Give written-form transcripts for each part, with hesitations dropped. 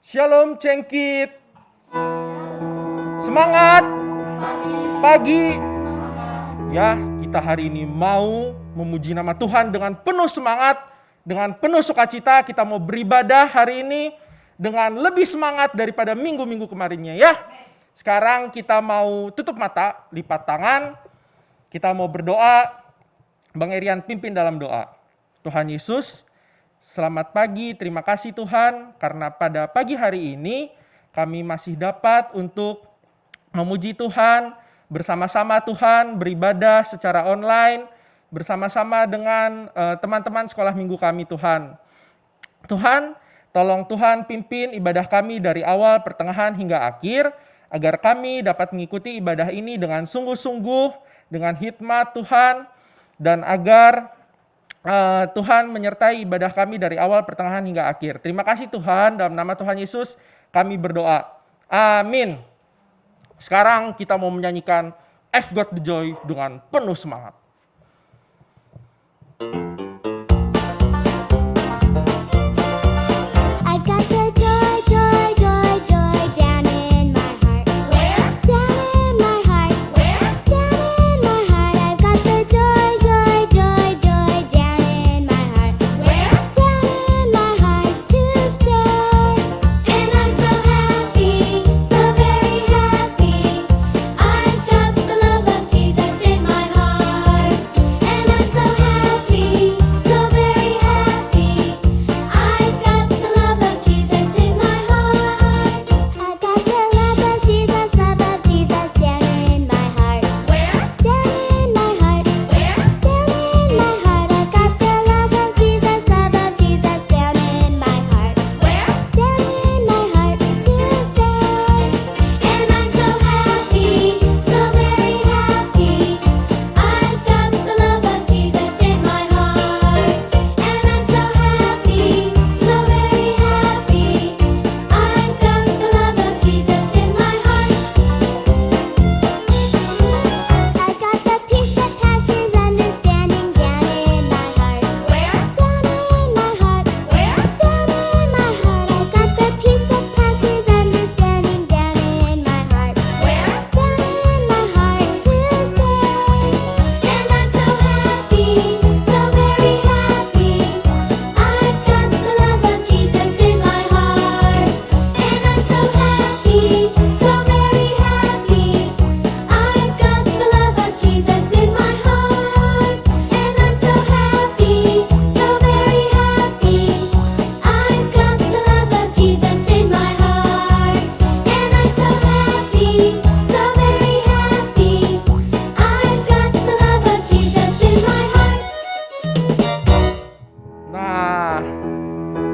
Shalom Cengkit. Semangat pagi. Ya, kita hari ini mau memuji nama Tuhan dengan penuh semangat, dengan penuh sukacita. Kita mau beribadah hari ini dengan lebih semangat daripada minggu-minggu kemarinnya ya. Sekarang kita mau tutup mata, lipat tangan. Kita mau berdoa. Bang Erian pimpin dalam doa. Tuhan Yesus, selamat pagi, terima kasih Tuhan, karena pada pagi hari ini kami masih dapat untuk memuji Tuhan, bersama-sama Tuhan, beribadah secara online, bersama-sama dengan teman-teman sekolah minggu kami Tuhan. Tuhan, tolong Tuhan pimpin ibadah kami dari awal, pertengahan hingga akhir, agar kami dapat mengikuti ibadah ini dengan sungguh-sungguh, dengan hikmat Tuhan, dan agar Tuhan menyertai ibadah kami dari awal, pertengahan hingga akhir. Terima kasih Tuhan, dalam nama Tuhan Yesus kami berdoa. Amin. Sekarang kita mau menyanyikan I've Got the Joy dengan penuh semangat.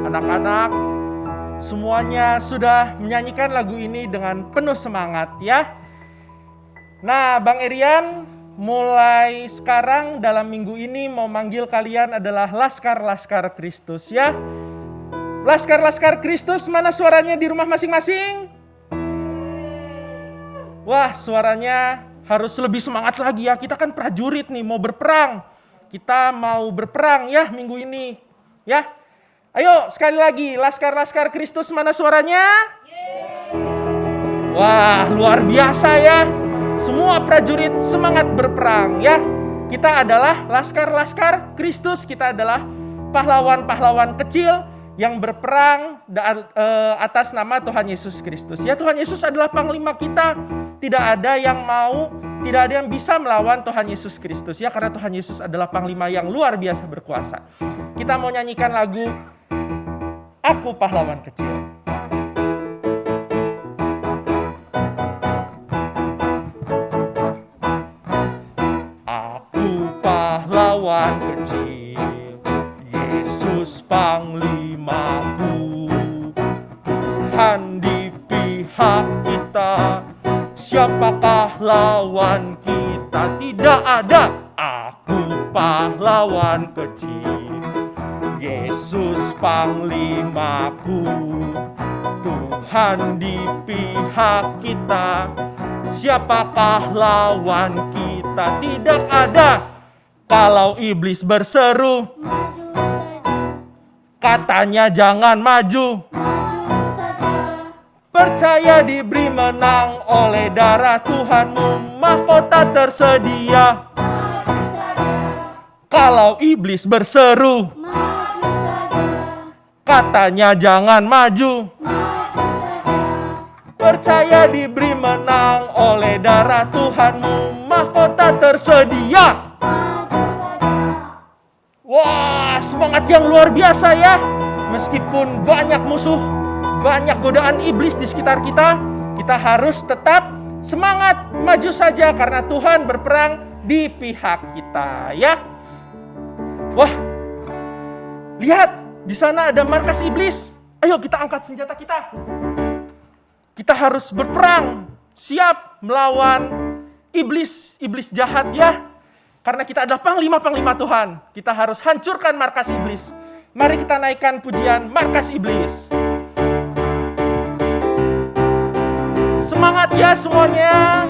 Anak-anak, semuanya sudah menyanyikan lagu ini dengan penuh semangat ya. Nah, Bang Erian mulai sekarang dalam minggu ini mau manggil kalian adalah Laskar-Laskar Kristus ya. Laskar-Laskar Kristus, mana suaranya di rumah masing-masing? Wah, suaranya harus lebih semangat lagi ya. Kita kan prajurit nih, mau berperang. Kita mau berperang ya minggu ini ya. Ayo sekali lagi, Laskar-Laskar Kristus, mana suaranya? Wah, luar biasa ya. Semua prajurit semangat berperang ya. Kita adalah Laskar-Laskar Kristus, kita adalah pahlawan-pahlawan kecil yang berperang atas nama Tuhan Yesus Kristus. Ya, Tuhan Yesus adalah panglima kita. Tidak ada yang bisa melawan Tuhan Yesus Kristus ya, karena Tuhan Yesus adalah panglima yang luar biasa berkuasa. Kita mau nyanyikan lagu Aku Pahlawan Kecil. Aku pahlawan kecil, Yesus panglimaku, Tuhan di pihak kita, siapakah lawan kita? Tidak ada. Aku pahlawan kecil, Yesus panglimaku, Tuhan di pihak kita, siapakah lawan kita? Tidak ada. Kalau iblis berseru, katanya jangan maju, Percaya diberi menang oleh darah Tuhanmu, mahkota tersedia. Kalau iblis berseru, katanya jangan maju. Percaya diberi menang oleh darah Tuhanmu, mahkota tersedia. Wah, semangat yang luar biasa ya. Meskipun banyak musuh, banyak godaan iblis di sekitar kita, kita harus tetap semangat, maju saja karena Tuhan berperang di pihak kita ya. Wah, lihat di sana ada markas iblis. Ayo kita angkat senjata kita. Kita harus berperang, siap melawan iblis jahat ya. Karena kita adalah panglima-panglima Tuhan. Kita harus hancurkan markas iblis. Mari kita naikkan pujian markas iblis. Semangat ya semuanya.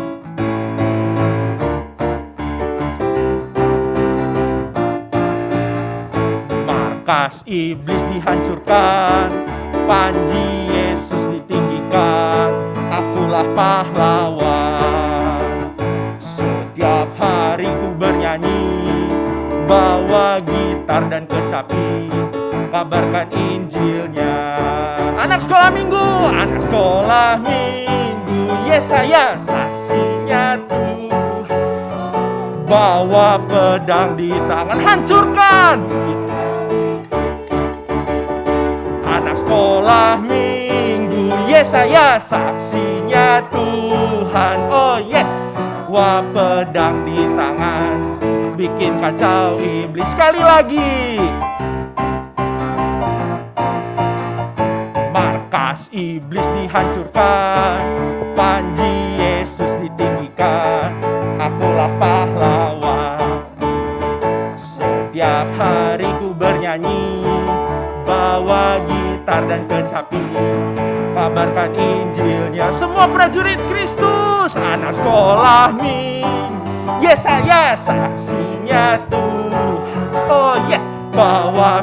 Markas iblis dihancurkan, panji Yesus ditinggikan, akulah pahlawan. Setiap hari ku bernyanyi, bawa gitar dan kecapi, kabarkan Injilnya. Anak sekolah minggu, Yesaya saksinya Tuhan. Bawa pedang di tangan, hancurkan. Anak sekolah minggu, Yesaya saksinya Tuhan. Oh yes, bawa pedang di tangan, bikin kacau iblis. Sekali lagi, markas iblis dihancurkan, panji Yesus ditinggikan, akulah pahlawan. Setiap hari ku bernyanyi, bawa gitar dan kecapi, kabarkan Injilnya. Semua prajurit Kristus, anak sekolah minggu, Yesaya saksinya Tuhan. Oh yes, bawa,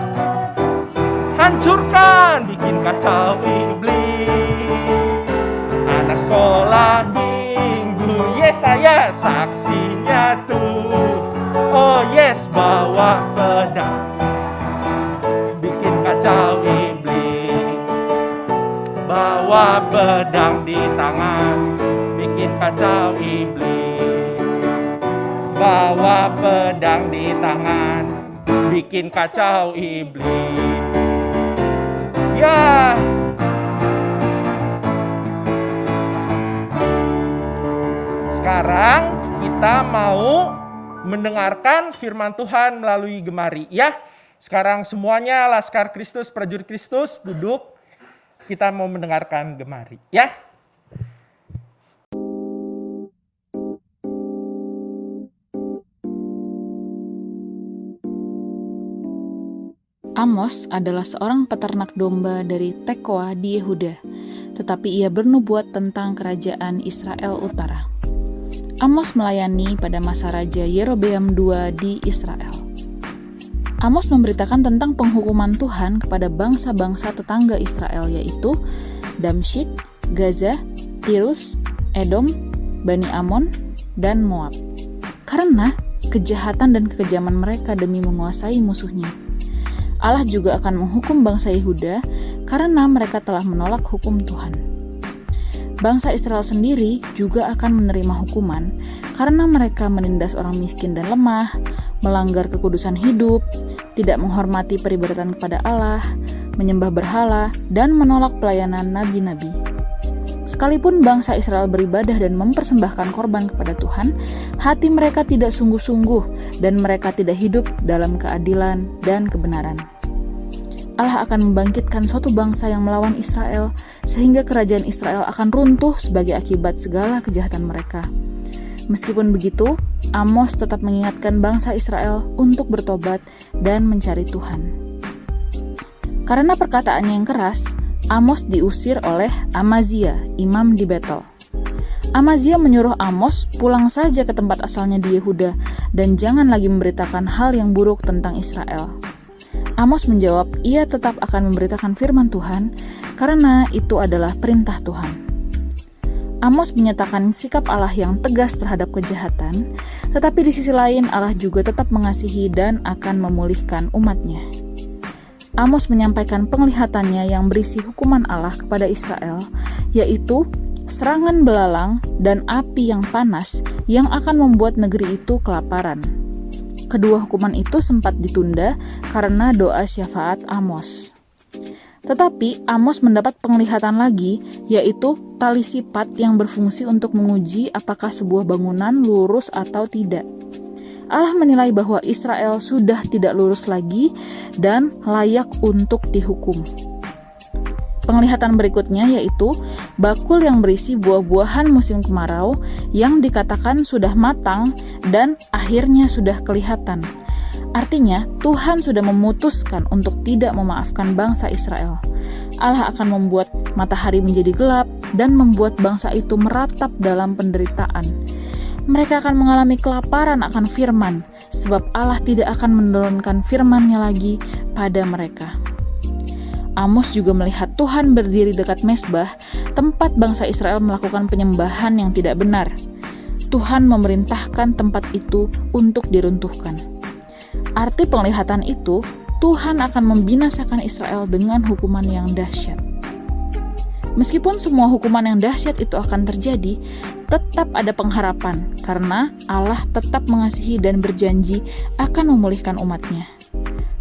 hancurkan, bikin kacau iblis. Anak sekolah minggu, Yesaya saksinya Tuhan. Oh yes, bawa pedang, bikin kacau iblis. Bawa pedang di tangan, bikin kacau iblis. Bawa pedang di tangan, bikin kacau iblis. Ya, sekarang kita mau mendengarkan firman Tuhan melalui gemari ya. Sekarang semuanya Laskar Kristus, prajurit Kristus duduk. Kita mau mendengarkan gemari ya. Amos adalah seorang peternak domba dari Tekoa di Yehuda, tetapi ia bernubuat tentang kerajaan Israel Utara. Amos melayani pada masa Raja Yerobeam II di Israel. Amos memberitakan tentang penghukuman Tuhan kepada bangsa-bangsa tetangga Israel, yaitu Damsyik, Gaza, Tirus, Edom, Bani Amon, dan Moab, karena kejahatan dan kekejaman mereka demi menguasai musuhnya. Allah juga akan menghukum bangsa Yehuda karena mereka telah menolak hukum Tuhan. Bangsa Israel sendiri juga akan menerima hukuman karena mereka menindas orang miskin dan lemah, melanggar kekudusan hidup, tidak menghormati peribadatan kepada Allah, menyembah berhala, dan menolak pelayanan nabi-nabi. Sekalipun bangsa Israel beribadah dan mempersembahkan korban kepada Tuhan, hati mereka tidak sungguh-sungguh dan mereka tidak hidup dalam keadilan dan kebenaran. Allah akan membangkitkan suatu bangsa yang melawan Israel, sehingga kerajaan Israel akan runtuh sebagai akibat segala kejahatan mereka. Meskipun begitu, Amos tetap mengingatkan bangsa Israel untuk bertobat dan mencari Tuhan. Karena perkataannya yang keras, Amos diusir oleh Amazia, imam di Betel. Amazia menyuruh Amos pulang saja ke tempat asalnya di Yehuda dan jangan lagi memberitakan hal yang buruk tentang Israel. Amos menjawab, ia tetap akan memberitakan firman Tuhan karena itu adalah perintah Tuhan. Amos menyatakan sikap Allah yang tegas terhadap kejahatan, tetapi di sisi lain Allah juga tetap mengasihi dan akan memulihkan umatnya. Amos menyampaikan penglihatannya yang berisi hukuman Allah kepada Israel, yaitu serangan belalang dan api yang panas yang akan membuat negeri itu kelaparan. Kedua hukuman itu sempat ditunda karena doa syafaat Amos. Tetapi Amos mendapat penglihatan lagi, yaitu tali sifat yang berfungsi untuk menguji apakah sebuah bangunan lurus atau tidak. Allah menilai bahwa Israel sudah tidak lurus lagi dan layak untuk dihukum. Penglihatan berikutnya yaitu bakul yang berisi buah-buahan musim kemarau yang dikatakan sudah matang dan akhirnya sudah kelihatan. Artinya, Tuhan sudah memutuskan untuk tidak memaafkan bangsa Israel. Allah akan membuat matahari menjadi gelap dan membuat bangsa itu meratap dalam penderitaan. Mereka akan mengalami kelaparan akan firman, sebab Allah tidak akan menurunkan firman-Nya lagi pada mereka. Amos juga melihat Tuhan berdiri dekat mezbah, tempat bangsa Israel melakukan penyembahan yang tidak benar. Tuhan memerintahkan tempat itu untuk diruntuhkan. Arti penglihatan itu, Tuhan akan membinasakan Israel dengan hukuman yang dahsyat. Meskipun semua hukuman yang dahsyat itu akan terjadi, tetap ada pengharapan karena Allah tetap mengasihi dan berjanji akan memulihkan umatnya.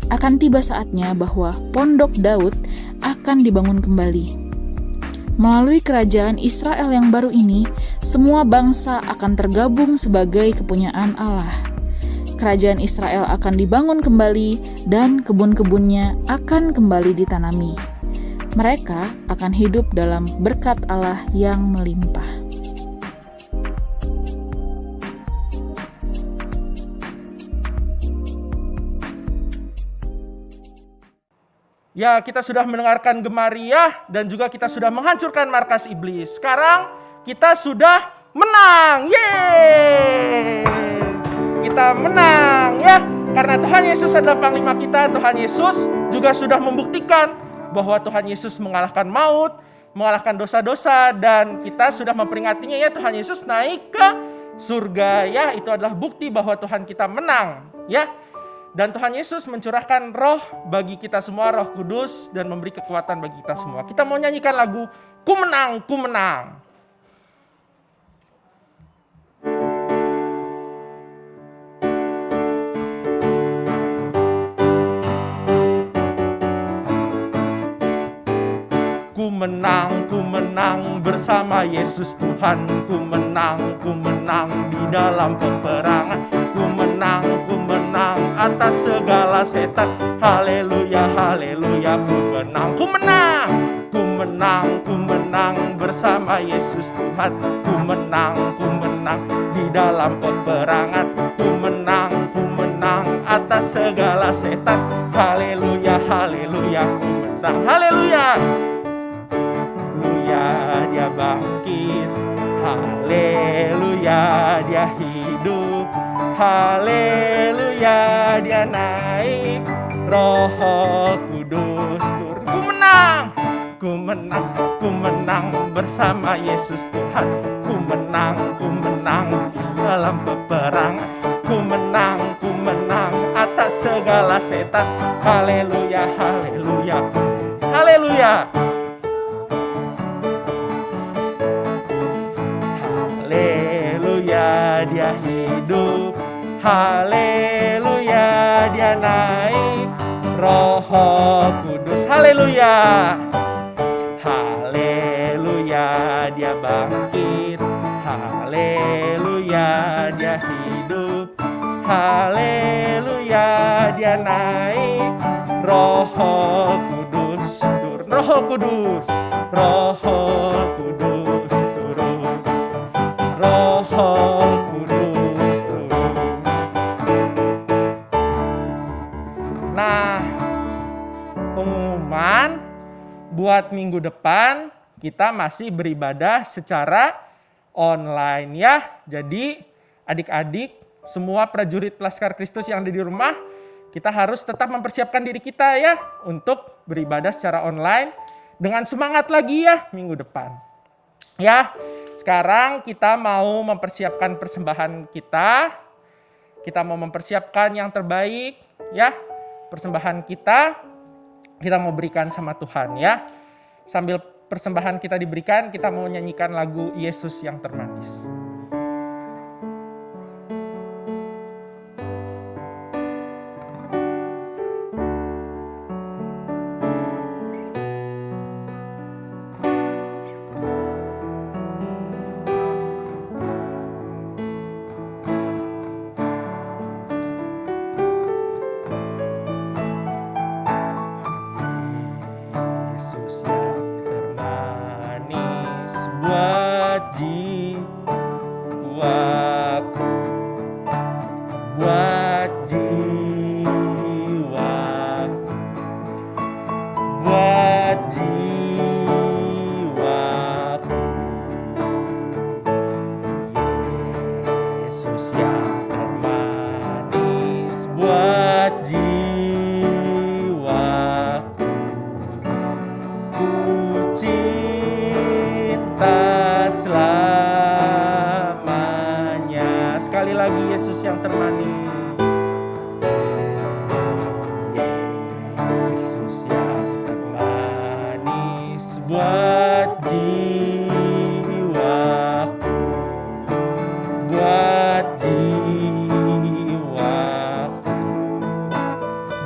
Akan tiba saatnya bahwa Pondok Daud akan dibangun kembali. Melalui kerajaan Israel yang baru ini, semua bangsa akan tergabung sebagai kepunyaan Allah. Kerajaan Israel akan dibangun kembali dan kebun-kebunnya akan kembali ditanami. Mereka akan hidup dalam berkat Allah yang melimpah. Ya, kita sudah mendengarkan Gemariah dan juga kita sudah menghancurkan markas iblis. Sekarang kita sudah menang. Yeay! Kita menang ya. Karena Tuhan Yesus adalah panglima kita, Tuhan Yesus juga sudah membuktikan bahwa Tuhan Yesus mengalahkan maut, mengalahkan dosa-dosa, dan kita sudah memperingatinya ya, Tuhan Yesus naik ke surga ya. Itu adalah bukti bahwa Tuhan kita menang ya. Dan Tuhan Yesus mencurahkan roh bagi kita semua, Roh Kudus, dan memberi kekuatan bagi kita semua. Kita mau nyanyikan lagu Ku Menang, Ku Menang. Ku menang bersama Yesus Tuhan. Ku menang di dalam peperangan. Ku menang atas segala setan. Haleluya, haleluya, ku menang bersama Yesus Tuhan. Ku menang di dalam peperangan. Ku menang atas segala setan. Haleluya, haleluya, ku menang. Haleluya. Dia bangkit, haleluya, dia hidup, haleluya, dia naik, Roh Kudus turun. Ku menang bersama Yesus Tuhan. Ku menang dalam peperangan. Ku menang atas segala setan. Haleluya, haleluya, haleluya. Dia hidup, haleluya, dia naik, Roh Kudus, haleluya, haleluya, dia bangkit, haleluya, dia hidup, haleluya, dia naik, Roh Kudus turun, Roh Kudus, Roh Kudus turun, Roh Kudus turun. Nah, pengumuman buat minggu depan kita masih beribadah secara online ya. Jadi adik-adik, semua prajurit Laskar Kristus yang ada di rumah, kita harus tetap mempersiapkan diri kita ya untuk beribadah secara online dengan semangat lagi ya minggu depan. Ya, sekarang kita mau mempersiapkan persembahan kita. Kita mau mempersiapkan yang terbaik ya. Persembahan kita mau berikan sama Tuhan ya. Sambil persembahan kita diberikan, kita mau nyanyikan lagu Yesus yang termanis. Yesus yang termanis buat jiwaku, buat jiwaku, buat jiwaku. Yesus yang termanis buat jiwaku, cinta selamanya. Sekali lagi, Yesus yang termanis. Yesus yang termanis buat jiwaku, buat jiwaku,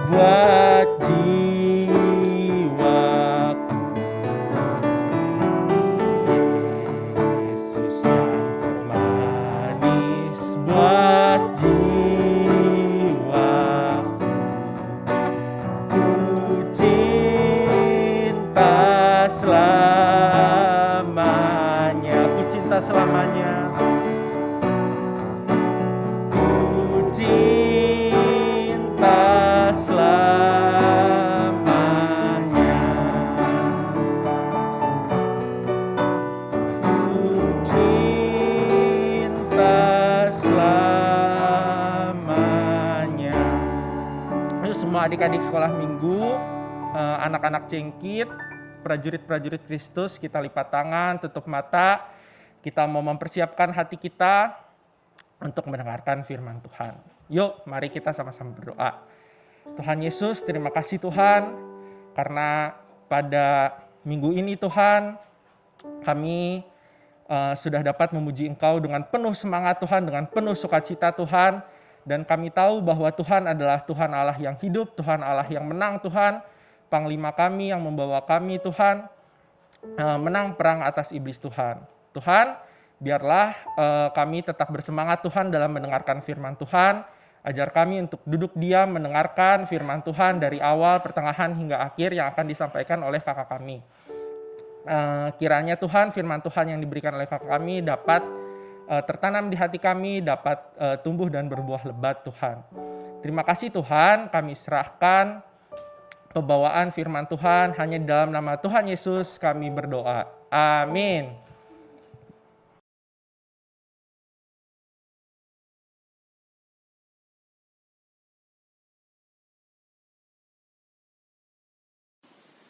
buat jiwaku. Yesus yang termanis buat jiwaku, ku cinta selamanya, ku cinta selamanya, ku cinta selamanya, ku cinta selamanya. Ayo semua adik-adik sekolah minggu, anak-anak cengkit, prajurit-prajurit Kristus, kita lipat tangan, tutup mata. Kita mau mempersiapkan hati kita untuk mendengarkan firman Tuhan. Yuk, mari kita sama-sama berdoa. Tuhan Yesus, terima kasih Tuhan, karena pada minggu ini Tuhan, kami sudah dapat memuji Engkau dengan penuh semangat Tuhan, dengan penuh sukacita Tuhan. Dan kami tahu bahwa Tuhan adalah Tuhan Allah yang hidup, Tuhan Allah yang menang Tuhan. Panglima kami yang membawa kami Tuhan menang perang atas iblis Tuhan. Tuhan, biarlah kami tetap bersemangat Tuhan dalam mendengarkan firman Tuhan. Ajar kami untuk duduk diam mendengarkan firman Tuhan dari awal, pertengahan hingga akhir yang akan disampaikan oleh kakak kami. Kiranya Tuhan, firman Tuhan yang diberikan oleh kakak kami dapat tertanam di hati kami, dapat tumbuh dan berbuah lebat Tuhan. Terima kasih Tuhan, kami serahkan pembawaan firman Tuhan hanya di dalam nama Tuhan Yesus kami berdoa. Amin.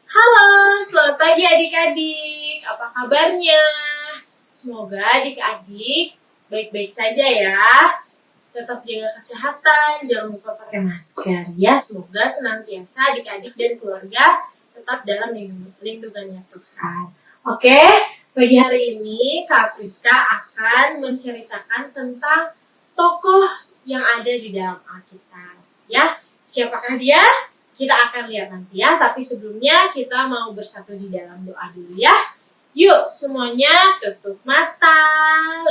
Halo, selamat pagi adik-adik. Apa kabarnya? Semoga adik-adik baik-baik saja ya. Tetap jaga kesehatan, jangan lupa pakai masker ya. Semoga senantiasa adik-adik dan keluarga tetap dalam lindungannya Tuhan. Oke, pagi hari ini Kak Priska akan menceritakan tentang tokoh yang ada di dalam Alkitab. Ya, siapakah dia? Kita akan lihat nanti ya, tapi sebelumnya kita mau bersatu di dalam doa dulu ya. Yuk semuanya tutup mata,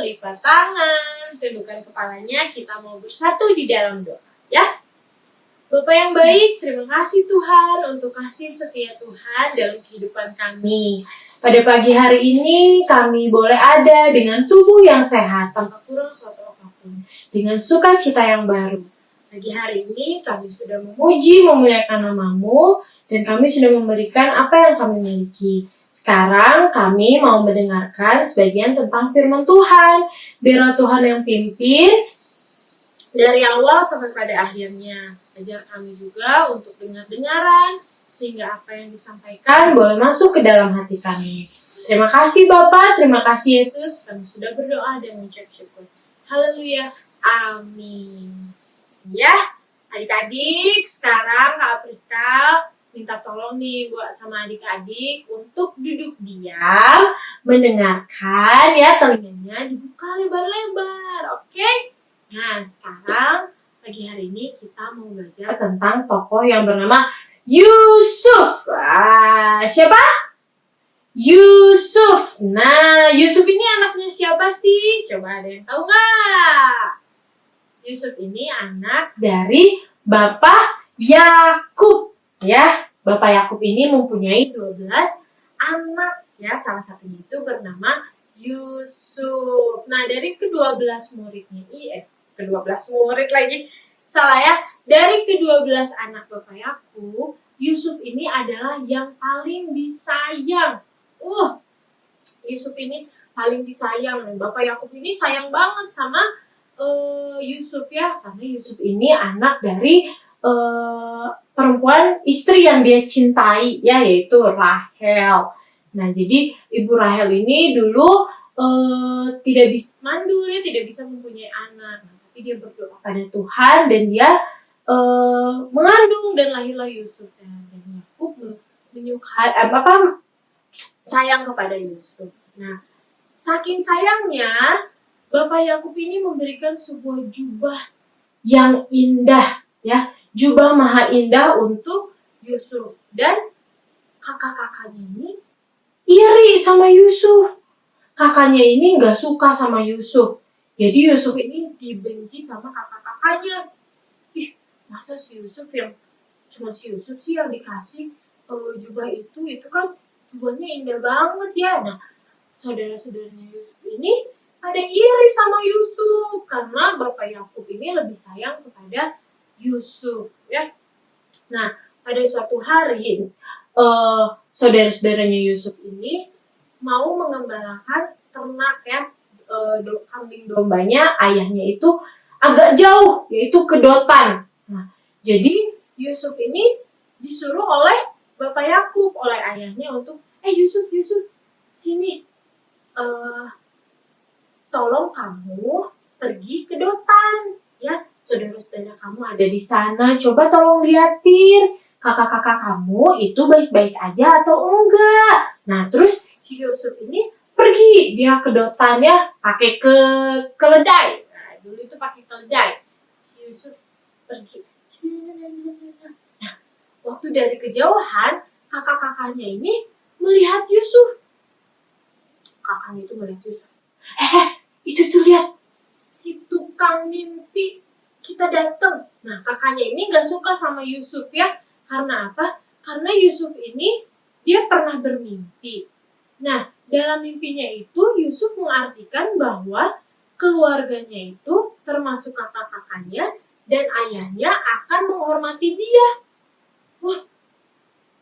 lipat tangan, tundukkan kepalanya, kita mau bersatu di dalam doa ya. Bapak yang baik, terima kasih Tuhan untuk kasih setia Tuhan dalam kehidupan kami. Pada pagi hari ini kami boleh ada dengan tubuh yang sehat tanpa kurang suatu apapun, dengan sukacita yang baru. Pagi hari ini kami sudah memuji, memuliakan nama-Mu, dan kami sudah memberikan apa yang kami miliki. Sekarang kami mau mendengarkan sebagian tentang firman Tuhan. Biarlah Tuhan yang pimpin dari awal sampai pada akhirnya. Ajar kami juga untuk dengar-dengaran, sehingga apa yang disampaikan boleh masuk ke dalam hati kami. Terima kasih Bapak, terima kasih Yesus, kami sudah berdoa dan mengucap syukur. Haleluya, amin. Ya, adik-adik, sekarang Kak Priska minta tolong nih buat sama adik-adik untuk duduk diam, mendengarkan ya, telinganya dibuka lebar-lebar, oke? Nah, sekarang pagi hari ini kita mau belajar tentang tokoh yang bernama Yusuf. Siapa? Yusuf. Nah, Yusuf ini anaknya siapa sih? Coba ada yang tahu nggak? Yusuf ini anak dari Bapak Yakub. Ya, Bapak Yakub ini mempunyai 12 anak. Ya, salah satunya itu bernama Yusuf. Nah, dari ke-12 muridnya, ke-12 murid lagi. Salah ya. Dari ke-12 anak Bapak Yakub, Yusuf ini adalah yang paling disayang. Yusuf ini paling disayang. Bapak Yakub ini sayang banget sama Yusuf ya. Karena Yusuf ini anak dari perempuan istri yang dia cintai ya, yaitu Rahel. Nah, jadi Ibu Rahel ini dulu tidak bisa mandul ya, tidak bisa mempunyai anak. Nah, tapi dia berdoa pada Tuhan dan dia mengandung dan lahirlah Yusuf. Dan Yakub menyukai sayang kepada Yusuf. Nah, saking sayangnya Bapak Yakub ini memberikan sebuah jubah yang indah ya, jubah maha indah untuk Yusuf. Dan kakak-kakaknya ini iri sama Yusuf. Kakaknya ini gak suka sama Yusuf. Jadi Yusuf ini dibenci sama kakak-kakaknya. Masa si Yusuf cuma si Yusuf sih yang dikasih jubah itu kan jubahnya indah banget ya. Nah, saudara-saudaranya Yusuf ini ada iri sama Yusuf karena Bapak Yakub ini lebih sayang kepada Yusuf ya. Nah, pada suatu hari saudara-saudaranya Yusuf ini mau mengembalakan ternak ya, kambing dombanya ayahnya itu agak jauh, yaitu ke Dotan. Nah, jadi Yusuf ini disuruh oleh Bapak Yakub, oleh ayahnya untuk Yusuf, sini, tolong kamu pergi ke Dotan ya, saudara-saudara kamu ada di sana, coba tolong liatin kakak-kakak kamu itu baik-baik aja atau enggak. Nah, terus Yusuf ini pergi, dia ke Dotan ya, pakai keledai. Nah, dulu itu pakai keledai. Si Yusuf pergi. Nah, waktu dari kejauhan, kakak-kakaknya ini melihat Yusuf. Kakaknya itu melihat Yusuf. Itu tuh lihat, si tukang mimpi kita datang. Nah, kakaknya ini gak suka sama Yusuf ya. Karena apa? Karena Yusuf ini dia pernah bermimpi. Nah, dalam mimpinya itu Yusuf mengartikan bahwa keluarganya itu termasuk kakak-kakaknya dan ayahnya akan menghormati dia. Wah,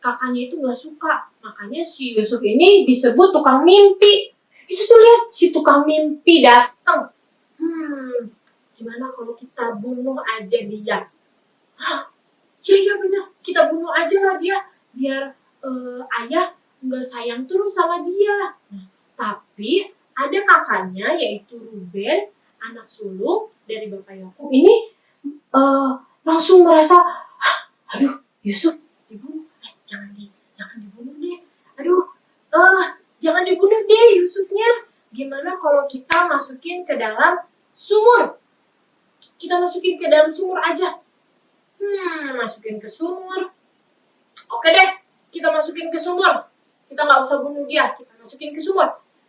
kakaknya itu gak suka. Makanya si Yusuf ini disebut tukang mimpi. Itu tuh lihat, si tukang mimpi datang. Gimana kalau kita bunuh aja dia? Iya benar, kita bunuh aja lah dia. Biar ayah nggak sayang terus sama dia. Nah, tapi ada kakaknya yaitu Ruben, anak sulung dari Bapak Yakub ini langsung merasa, aduh Yusuf dibunuh, jangan dibunuh deh. Aduh, jangan dibunuh deh Yusufnya. Gimana kalau kita masukin ke dalam sumur? Kita masukin ke dalam sumur aja. Masukin ke sumur. Oke deh, kita masukin ke sumur. Kita nggak usah bunuh dia, kita masukin ke sumur.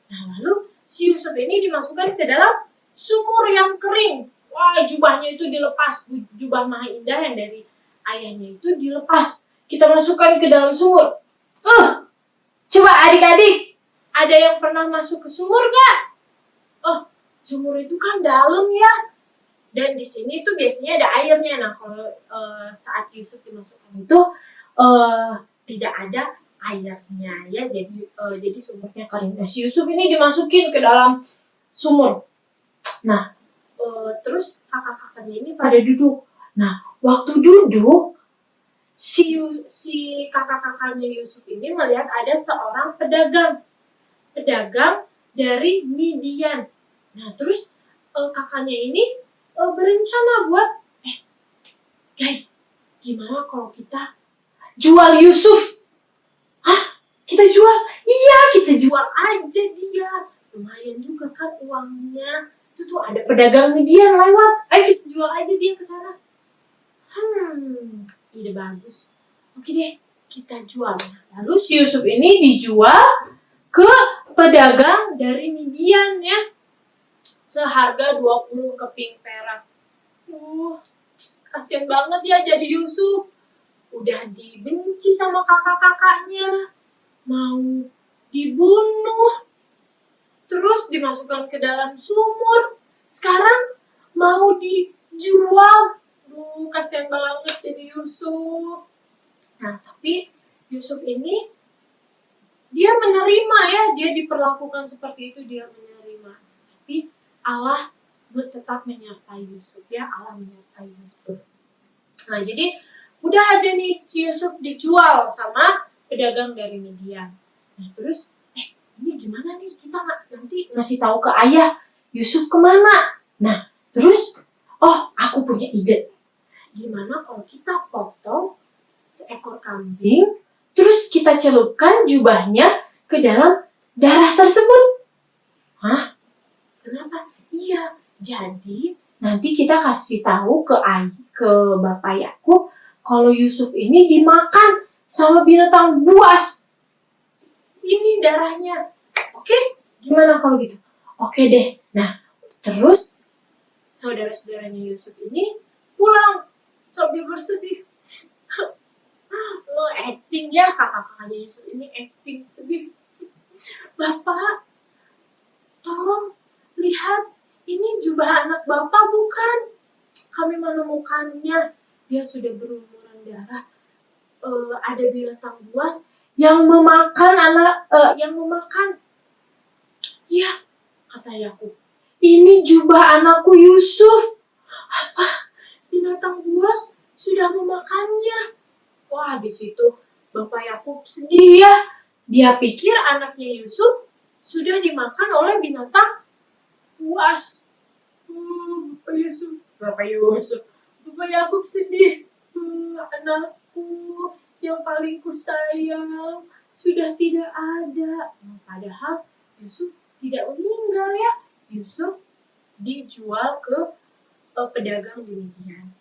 Nah, lalu si Yusuf ini dimasukkan ke dalam sumur yang kering. Wah, jubahnya itu dilepas, jubah maha indah yang dari ayahnya itu dilepas. Kita masukkan ke dalam sumur. Coba adik-adik, ada yang pernah masuk ke sumur nggak? Sumur itu kan dalam ya. Dan di sini tuh biasanya ada airnya. Nah, kalau saat Yusuf dimasukkan itu tidak ada airnya ya, jadi sumurnya kering. Nah, si Yusuf ini dimasukin ke dalam sumur. Nah, terus kakak-kakaknya ini pada duduk. Nah, waktu duduk, si kakak-kakaknya Yusuf ini melihat ada seorang pedagang dari Midian. Nah, terus kakaknya ini berencana buat, guys, gimana kalau kita jual Yusuf? Hah? Kita jual? Iya, kita jual aja dia. Lumayan juga kan uangnya. Itu tuh ada pedagang Midian lewat. Ayo kita jual aja dia ke sana. Ide bagus. Oke deh, kita jual. Lalu si Yusuf ini dijual ke pedagang dari Midian ya. Seharga 20 keping perak. Kasian banget ya jadi Yusuf. Udah dibenci sama kakak-kakaknya. Mau dibunuh. Terus dimasukkan ke dalam sumur. Sekarang mau dijual. Kasian banget jadi Yusuf. Nah, tapi Yusuf ini dia menerima ya, dia diperlakukan seperti itu, dia menerima. Tapi Allah tetap menyertai Yusuf ya, Allah menyertai Yusuf. Nah, jadi udah aja nih si Yusuf dijual sama pedagang dari Midian. Nah, terus ini gimana nih kita nanti ngasih tahu ke ayah Yusuf kemana? Nah, terus aku punya ide. Gimana kalau kita potong seekor kambing, terus kita celupkan jubahnya ke dalam darah tersebut? Hah? Kenapa? Iya, jadi nanti kita kasih tahu ke Bapak Yakub kalau Yusuf ini dimakan sama binatang buas. Ini darahnya. Oke? Gimana kalau gitu? Oke deh. Nah, terus saudara-saudaranya Yusuf ini pulang sambil bersedih. Lo acting ya, kakak-kakaknya Yusuf ini acting sedih. Bapak, tolong lihat, ini jubah anak Bapak bukan? Kami menemukannya, dia sudah berlumuran darah. Ada binatang buas yang memakan Ya, kata Yakub. Ini jubah anakku Yusuf. Apa? Binatang buas sudah memakannya. Wah, di situ Bapak Yakub sedih ya. Dia pikir anaknya Yusuf sudah dimakan oleh binatang buas. Bapak Yakub sedih. Anakku yang paling kusayang sudah tidak ada. Padahal Yusuf tidak meninggal ya. Yusuf dijual ke pedagang di Midian.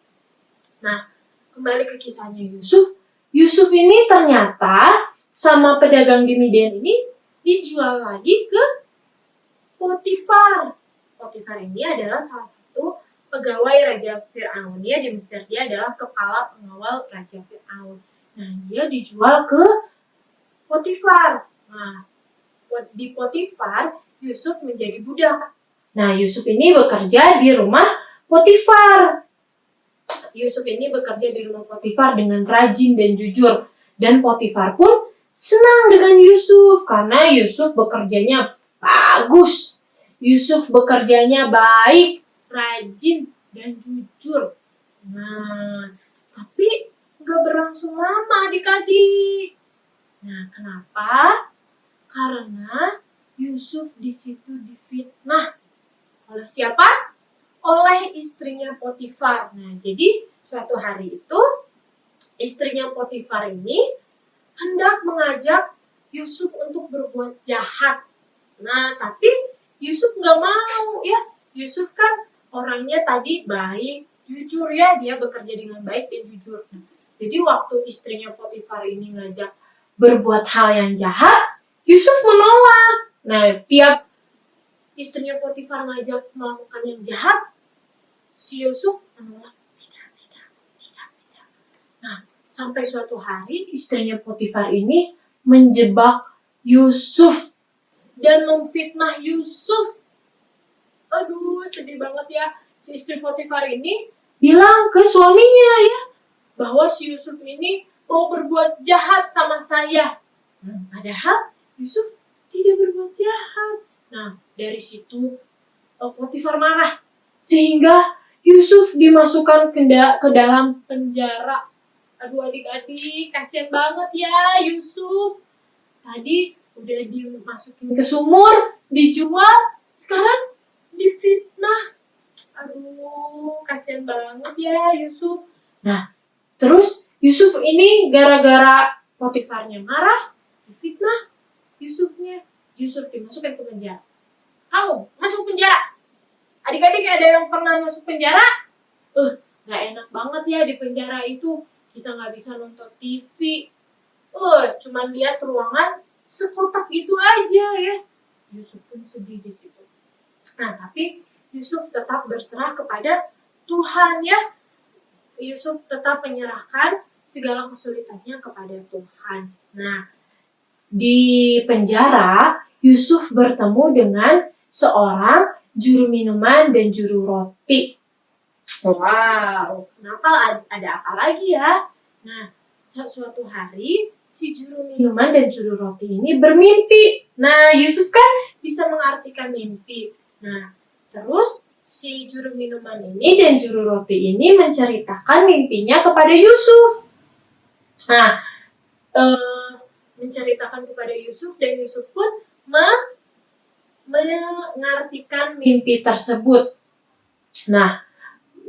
Nah, kembali ke kisahnya Yusuf. Yusuf ini ternyata sama pedagang di Midian ini dijual lagi ke Potifar. Potifar ini adalah salah satu pegawai Raja Fir'aun. Dia di Mesir, dia adalah kepala pengawal Raja Fir'aun. Nah, dia dijual ke Potifar. Nah, di Potifar, Yusuf menjadi budak. Nah, Yusuf ini bekerja di rumah Potifar. Yusuf ini bekerja di rumah Potifar dengan rajin dan jujur. Dan Potifar pun senang dengan Yusuf karena Yusuf bekerjanya bagus. Yusuf bekerjanya baik, rajin, dan jujur. Nah, tapi gak berlangsung lama adik-adik. Nah, kenapa? Karena Yusuf di situ difitnah. Oleh siapa? Oleh istrinya Potifar. Nah, jadi suatu hari itu istrinya Potifar ini hendak mengajak Yusuf untuk berbuat jahat. Nah, tapi Yusuf nggak mau ya. Yusuf kan orangnya tadi baik, jujur ya. Dia bekerja dengan baik dan jujur. Nah, jadi waktu istrinya Potifar ini ngajak berbuat hal yang jahat, Yusuf menolak. Nah, tiap istrinya Potifar ngajak melakukan yang jahat, si Yusuf menolak. Tidak. Nah, sampai suatu hari istrinya Potifar ini menjebak Yusuf dan memfitnah Yusuf. Aduh, sedih banget ya. Si istri Potifar ini bilang ke suaminya ya, bahwa si Yusuf ini mau berbuat jahat sama saya. Padahal Yusuf tidak berbuat jahat. Nah, dari situ Potifar marah. Sehingga Yusuf dimasukkan ke dalam penjara. Aduh adik-adik, kasihan banget ya Yusuf. Tadi udah dimasukin ke sumur, dijual, sekarang difitnah. Aduh, kasihan banget ya Yusuf. Nah, terus Yusuf ini gara-gara Potifarnya marah, difitnah Yusufnya. Yusuf dimasukkan ke penjara. Kamu masuk penjara. Adik-adik ada yang pernah masuk penjara? Gak enak banget ya di penjara itu. Kita gak bisa nonton TV. Cuman lihat ruangan sekotak gitu aja ya. Yusuf pun sedih di situ. Nah, tapi Yusuf tetap berserah kepada Tuhan ya. Yusuf tetap menyerahkan segala kesulitannya kepada Tuhan. Nah, di penjara, Yusuf bertemu dengan seorang juru minuman dan juru roti. Wow, kenapa ada apa lagi ya? Nah, suatu hari si juru minuman dan juru roti ini bermimpi. Nah, Yusuf kan bisa mengartikan mimpi. Nah, terus si juru minuman ini dan juru roti ini menceritakan mimpinya kepada Yusuf. Nah, menceritakan kepada Yusuf dan Yusuf pun mengartikan mimpi tersebut. Nah,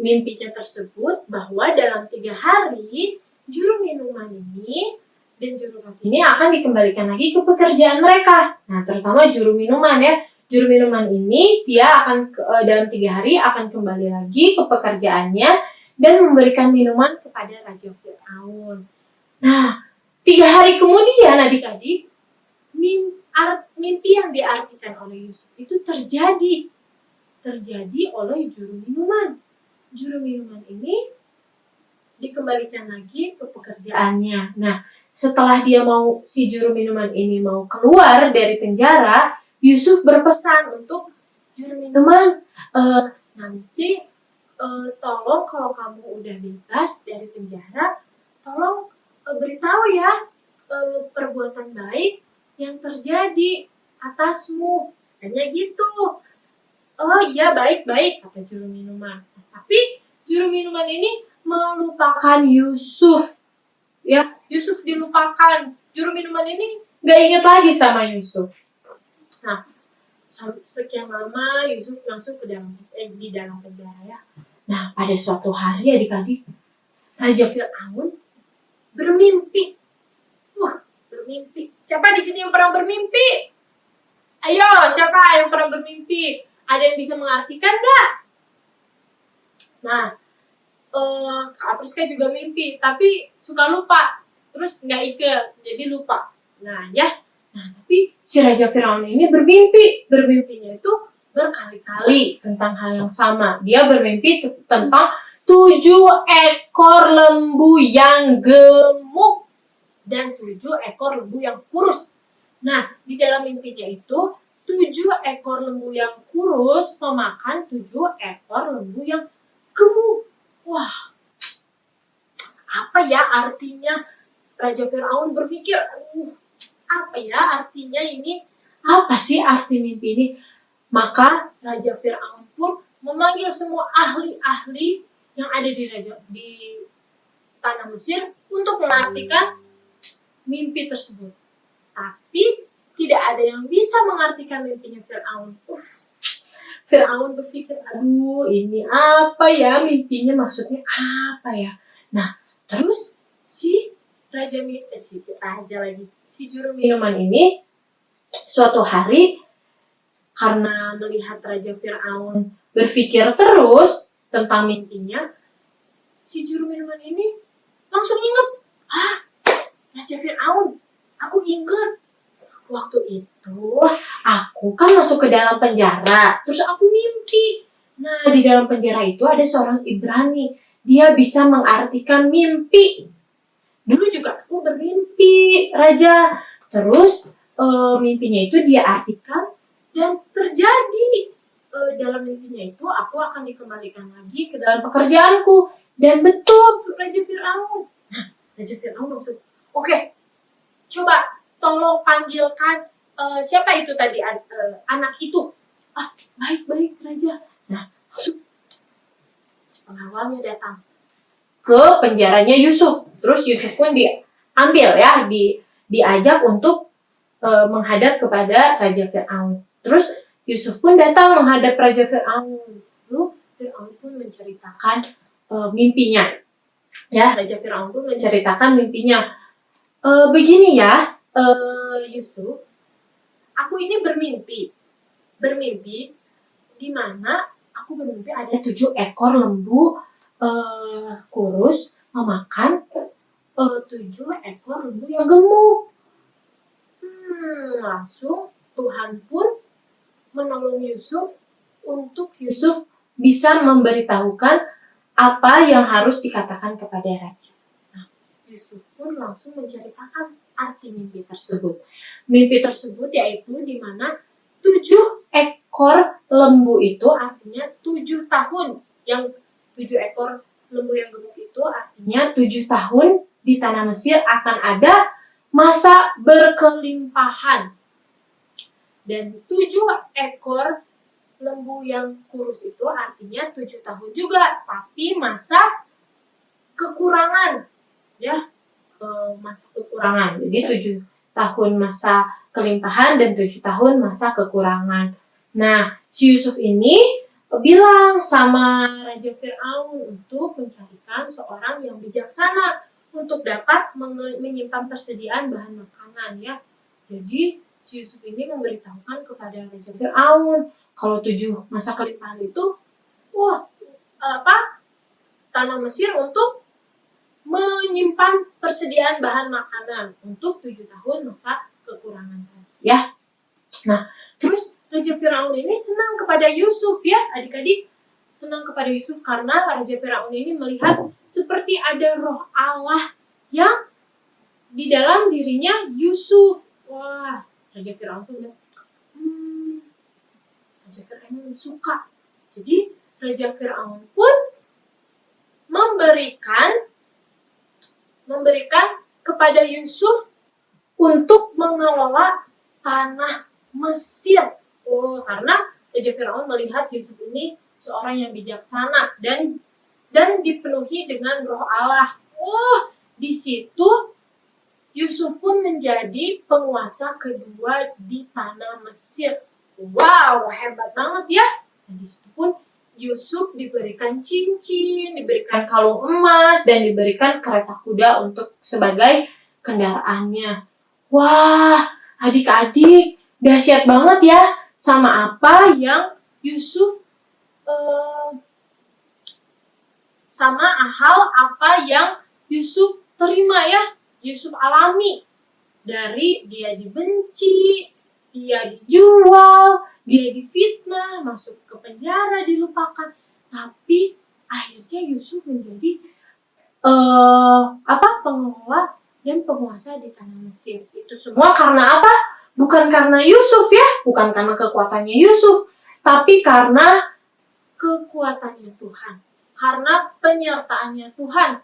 mimpinya tersebut bahwa dalam 3 hari juru minuman ini dan juru roti ini akan dikembalikan lagi ke pekerjaan mereka. Nah, terutama juru minuman ya. Juru minuman ini dia akan dalam 3 hari akan kembali lagi ke pekerjaannya dan memberikan minuman kepada Raja Fir'aun. Nah, 3 hari kemudian adik-adik, mimpi yang diartikan oleh Yusuf itu terjadi oleh juru minuman. Juru minuman ini dikembalikan lagi ke pekerjaannya. Nah, setelah si juru minuman ini mau keluar dari penjara, Yusuf berpesan untuk juru minuman, nanti tolong kalau kamu udah bebas dari penjara, tolong beritahu ya perbuatan baik yang terjadi atasmu. Hanya gitu. Oh iya, baik-baik, kata juru minuman. Tapi juru minuman ini melupakan Yusuf. Ya, Yusuf dilupakan. Juru minuman ini gak ingat lagi sama Yusuf. Nah, sekian lama Yusuf masuk di dalam penjara ya. Nah, pada suatu hari adik-adik, Raja Fir'aun bermimpi. Bermimpi. Siapa di sini yang pernah bermimpi? Ayo, siapa yang pernah bermimpi? Ada yang bisa mengartikan gak? Nah, Kak Priska juga mimpi, tapi suka lupa. Terus gak inget, jadi lupa. Nah, ya. Nah, tapi si Raja Fir'aun ini bermimpi. Bermimpinya itu berkali-kali tentang hal yang sama. Dia bermimpi tentang 7 ekor lembu yang gemuk dan 7 ekor lembu yang kurus. Nah, di dalam mimpinya itu 7 ekor lembu yang kurus memakan 7 ekor lembu yang gemuk. Wah, apa ya artinya? Raja Fir'aun berpikir, apa ya artinya ini? Apa sih arti mimpi ini? Maka Raja Fir'aun pun memanggil semua ahli-ahli yang ada di tanah Mesir untuk mengartikan mimpi tersebut. Tapi tidak ada yang bisa mengartikan mimpinya Fir'aun. Fir'aun berpikir, aduh ini apa ya mimpinya, maksudnya apa ya? Nah, terus si juru minuman ini suatu hari karena melihat Raja Fir'aun berpikir terus tentang mimpinya, si juru minuman ini langsung ingat, Raja Fir'aun, aku ingat. Waktu itu, aku kan masuk ke dalam penjara, terus aku mimpi. Nah, di dalam penjara itu ada seorang Ibrani. Dia bisa mengartikan mimpi. Dulu juga aku bermimpi, Raja. Terus, mimpinya itu dia artikan dan terjadi. Dalam mimpinya itu, aku akan dikembalikan lagi ke dalam pekerjaanku. Dan betul, Raja Fir'aun. Nah, Raja Fir'aun langsung, oke, coba tolong panggilkan siapa itu tadi anak itu. Baik-baik Raja. Nah, si pengawalnya datang ke penjaranya Yusuf. Terus Yusuf pun diambil ya, diajak untuk menghadap kepada Raja Fir'aun. Terus Yusuf pun datang menghadap Raja Fir'aun. Lalu Fir'aun pun menceritakan mimpinya. Ya, Raja Fir'aun pun menceritakan mimpinya. Begini ya, Yusuf, aku ini bermimpi di mana aku bermimpi ada 7 ekor lembu kurus memakan 7 ekor lembu yang gemuk. Langsung Tuhan pun menolong Yusuf untuk Yusuf bisa memberitahukan apa yang harus dikatakan kepada raja. Nah, Yusuf pun langsung menceritakan arti mimpi tersebut. Mimpi tersebut yaitu di mana 7 ekor lembu itu artinya 7 tahun. Yang 7 ekor lembu yang gemuk itu artinya 7 tahun di tanah Mesir akan ada masa berkelimpahan. Dan 7 ekor lembu yang kurus itu artinya 7 tahun juga, tapi masa kekurangan. Ya, masa kekurangan. Jadi 7 tahun masa kelimpahan dan 7 tahun masa kekurangan. Nah, si Yusuf ini bilang sama Raja Fir'aun untuk mencarikan seorang yang bijaksana untuk dapat menyimpan persediaan bahan makanan ya. Jadi si Yusuf ini memberitahukan kepada Raja Fir'aun kalau 7 masa kelimpahan itu tanah Mesir untuk menyimpan persediaan bahan makanan untuk 7 tahun masa kekurangan ya. Nah, terus Raja Fir'aun ini senang kepada Yusuf ya, adik-adik, senang kepada Yusuf karena Raja Fir'aun ini melihat seperti ada roh Allah yang di dalam dirinya Yusuf. Wah, Raja Fir'aun tuh bilang, Raja Fir'aun suka. Jadi Raja Fir'aun pun memberikan kepada Yusuf untuk mengelola tanah Mesir. Karena Raja Fir'aun melihat Yusuf ini seorang yang bijaksana dan dipenuhi dengan roh Allah. Di situ Yusuf pun menjadi penguasa kedua di tanah Mesir. Wow, hebat banget ya. Dan di situ pun Yusuf diberikan cincin, diberikan kalung emas, dan diberikan kereta kuda untuk sebagai kendaraannya. Wah, adik-adik, dahsyat banget ya sama apa yang Yusuf terima ya, Yusuf alami. Dari dia dibenci, dia dijual, dia difitnah, masuk ke penjara, dilupakan. Tapi akhirnya Yusuf menjadi pengelola dan penguasa di tanah Mesir. Itu semua karena apa? Bukan karena Yusuf ya, bukan karena kekuatannya Yusuf, tapi karena kekuatannya Tuhan. Karena penyertaannya Tuhan.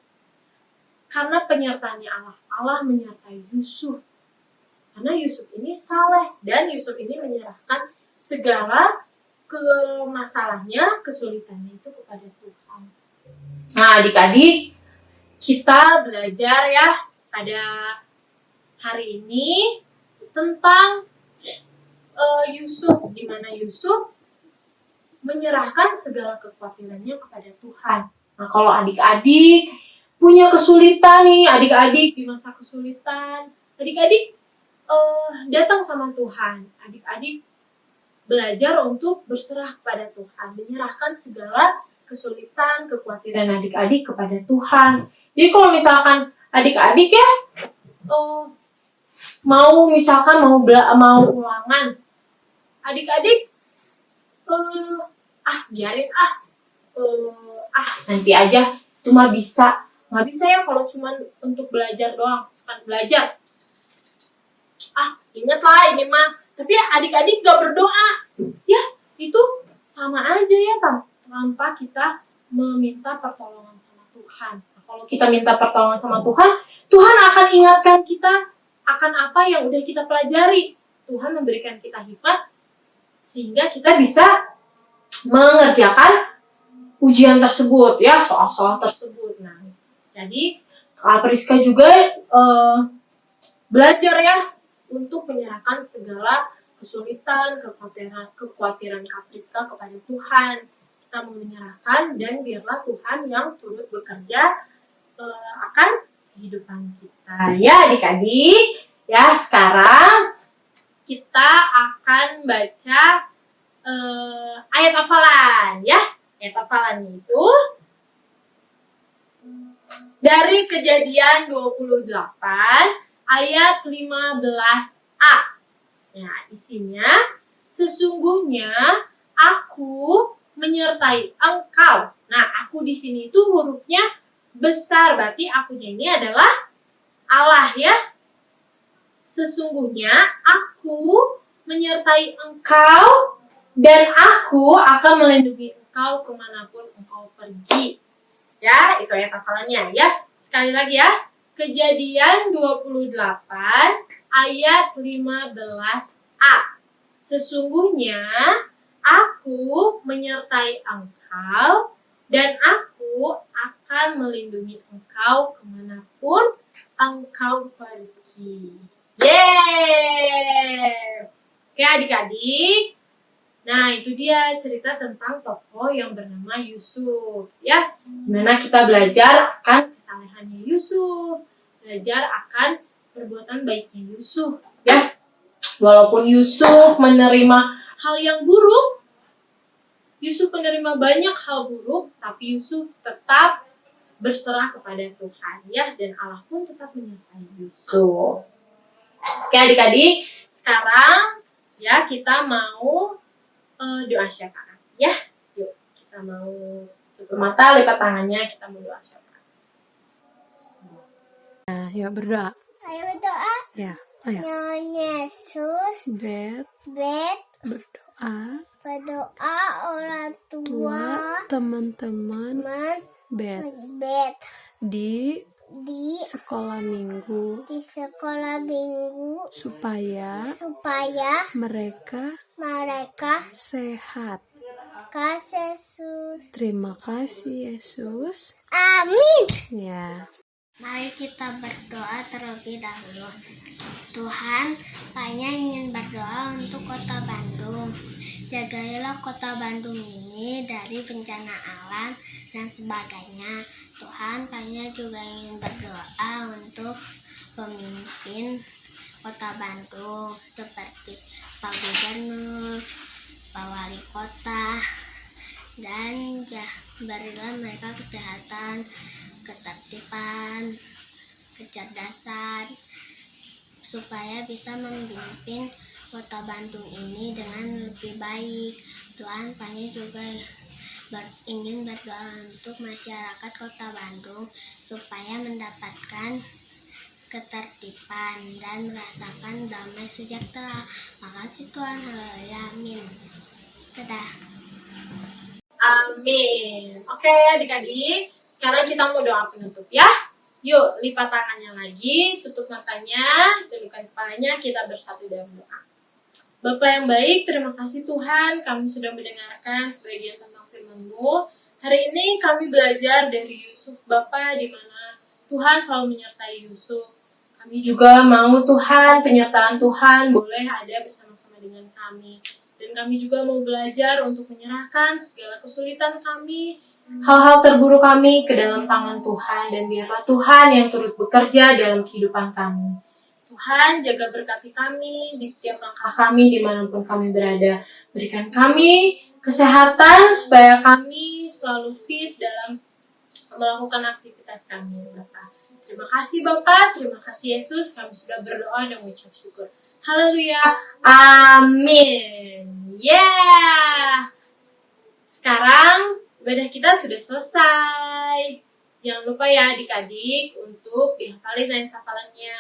Karena penyertaannya Allah. Allah menyertai Yusuf. Karena Yusuf ini saleh dan Yusuf ini menyerahkan segala masalahnya, kesulitannya itu kepada Tuhan. Nah, adik-adik, kita belajar ya pada hari ini tentang Yusuf, di mana Yusuf menyerahkan segala kekhawatirannya kepada Tuhan. Nah, kalau adik-adik punya kesulitan nih, adik-adik di masa kesulitan, adik-adik datang sama Tuhan. Adik-adik belajar untuk berserah kepada Tuhan, menyerahkan segala kesulitan, kekhawatiran adik-adik kepada Tuhan. Jadi kalau misalkan adik-adik ya mau ulangan, adik-adik biarin nanti aja, itu mah bisa. Nggak bisa ya kalau cuma untuk belajar doang, bukan belajar. Ingatlah ini mah. Tapi adik-adik gak berdoa, ya itu sama aja ya tanpa kita meminta pertolongan sama Tuhan. Nah, kalau kita minta pertolongan sama Tuhan, Tuhan akan ingatkan kita akan apa yang udah kita pelajari. Tuhan memberikan kita hikmat sehingga kita bisa mengerjakan ujian tersebut ya, soal-soal tersebut. Nah, jadi Kak Priska juga belajar ya untuk menyerahkan segala kesulitan, kekhawatiran Kak Priska kepada Tuhan. Kita mau menyerahkan dan biarlah Tuhan yang turut bekerja akan kehidupan kita. Ya adik-adik, ya sekarang kita akan baca ayat hafalan ya. Ayat hafalannya itu dari Kejadian 28 ayat 15a. Nah, isinya sesungguhnya aku menyertai engkau. Nah, aku di sini itu hurufnya besar, berarti akunya ini adalah Allah ya. Sesungguhnya aku menyertai engkau dan aku akan melindungi engkau kemanapun engkau pergi. Ya, itu ayat hafalannya ya. Sekali lagi ya. Kejadian 28 ayat 15a. Sesungguhnya aku menyertai engkau dan aku akan melindungi engkau kemanapun engkau pergi. Yeay! Oke adik-adik. Nah itu dia cerita tentang tokoh yang bernama Yusuf. Ya, dimana kita belajar akan kesalehannya Yusuf. Belajar akan perbuatan baiknya Yusuf. Ya, walaupun Yusuf menerima hal yang buruk, Yusuf menerima banyak hal buruk, tapi Yusuf tetap berserah kepada Tuhan. Ya, dan Allah pun tetap menyertai Yusuf. Oke adik-adik, sekarang ya kita mau doa syafaat ya. Yuk, kita mau tutup mata, lipat tangannya, kita mau doa syafaat. Nah, yuk berdoa. Ayo berdoa. Ya, ayo. Nyonya Yesus, Bet, berdoa orang tua, teman-teman, bet bet di di sekolah minggu sekolah minggu supaya mereka sehat. kasih Yesus. Terima kasih Yesus. Amin. Ya. Mari kita berdoa terlebih dahulu. Tuhan, hanya ingin berdoa untuk kota Bandung. Jagailah kota Bandung ini dari bencana alam dan sebagainya. Tuhan, hanya juga ingin berdoa untuk pemimpin kota Bandung seperti Pak Gubernur, Pak Wali Kota, dan berilah mereka kesehatan, ketertiban, kecerdasan, supaya bisa memimpin kota Bandung ini dengan lebih baik. Tuhan, kami juga ingin berdoa untuk masyarakat kota Bandung supaya mendapatkan ketertiban dan merasakan damai sejahtera. Makasih Tuhan, haleluya, amin. Dadah. Amin. Oke adik-adik, sekarang kita mau doa penutup ya. Yuk, lipat tangannya lagi, tutup matanya, tundukkan kepalanya, kita bersatu dalam doa. Bapa yang baik, terima kasih Tuhan, kami sudah mendengarkan sebagian tentang firman-Mu. Hari ini kami belajar dari Yusuf Bapa, di mana Tuhan selalu menyertai Yusuf. Kami juga mau Tuhan, penyertaan Tuhan boleh ada bersama-sama dengan kami. Dan kami juga mau belajar untuk menyerahkan segala kesulitan kami, hal-hal terburuk kami ke dalam tangan Tuhan, dan biarlah Tuhan yang turut bekerja dalam kehidupan kami. Tuhan, jaga berkati kami di setiap langkah kami dimanapun kami berada. Berikan kami kesehatan supaya kami selalu fit dalam melakukan aktivitas kami, Bapak. Terima kasih Bapak, terima kasih Yesus, kami sudah berdoa dan mengucap syukur. Haleluya, amin. Yeah. Sekarang ibadah kita sudah selesai. Jangan lupa ya adik-adik untuk dihafalin ayat hafalannya,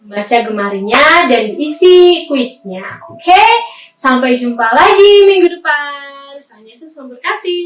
membaca gemarinya, dan diisi kuisnya. Oke, sampai jumpa lagi minggu depan. Tuhan Yesus memberkati.